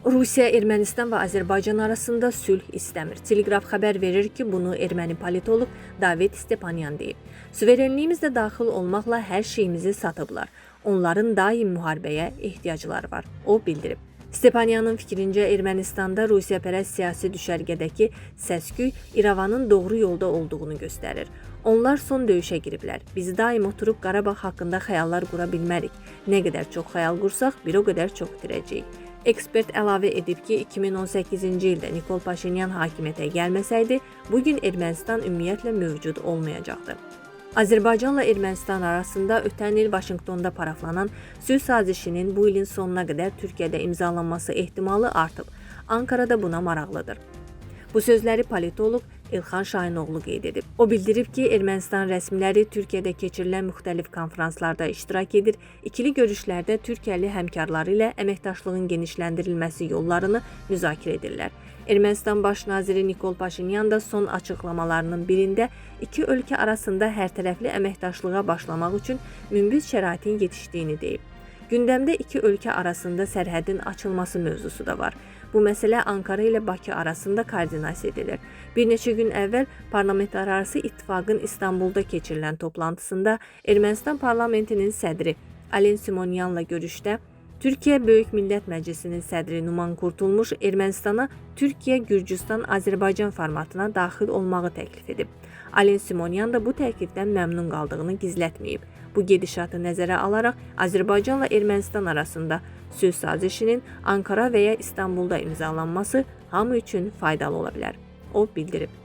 Rusiya, Ermənistan və Azərbaycan arasında sülh istəmir. Telegraf xəbər verir ki, bunu erməni politoloq David Stepanyan deyib. Suverenliyimizdə daxil olmaqla hər şeyimizi satıblar. Onların daim müharibəyə ehtiyacları var, o bildirib. Stepanyanın fikrincə Ermənistanda Rusiyapərəst siyasi düşərgədəki səs-küy İrəvanın doğru yolda olduğunu göstərir. Onlar son döyüşə giriblər. Biz daim oturub Qarabağ haqqında xəyallar qura bilmərik. Nə qədər çox xəyal qursaq, bir o qədər çox itirəcəyik. Ekspert əlavə edib ki, 2018-ci ildə Nikol Paşinyan hakimiyyətə gəlməsəydi, bugün Ermənistan ümumiyyətlə mövcud olmayacaqdı. Azərbaycanla Ermənistan arasında ötən il Vaşinqtonda paraflanan sülh sazişinin bu ilin sonuna qədər Türkiyədə imzalanması ehtimalı artıb. Ankara da buna maraqlıdır. Bu sözləri politoloq İlxan Şahinoğlu qeyd edib. O bildirib ki, Ermənistan rəsmiləri Türkiyədə keçirilən müxtəlif konfranslarda iştirak edir, ikili görüşlərdə Türkiyəli həmkarları ilə əməkdaşlığın genişləndirilməsi yollarını müzakirə edirlər. Ermənistan baş naziri Nikol Paşinyan da son açıqlamalarının birində iki ölkə arasında hərtərəfli əməkdaşlığa başlamaq üçün münbit şəraitin yetişdiyini deyib. Gündəmdə iki ölkə arasında sərhədin açılması mövzusu da var. Bu məsələ Ankara ilə Bakı arasında koordinasiya edilir. Bir neçə gün əvvəl Parlamentlərarası İttifaqın İstanbulda keçirilən toplantısında Ermənistan parlamentinin sədri Alen Simonyanla görüşdə Türkiyə Böyük Millət Məclisinin sədri Numan Kurtulmuş Ermənistana Türkiyə, Gürcüstan, Azərbaycan formatına daxil olmağı təklif edib. Alen Simonyan da bu təklifdən məmnun qaldığını gizlətməyib. Bu gedişatı nəzərə alaraq Azərbaycanla Ermənistan arasında sülh sazişinin Ankara və ya İstanbulda imzalanması hamı üçün faydalı ola bilər, o bildirib.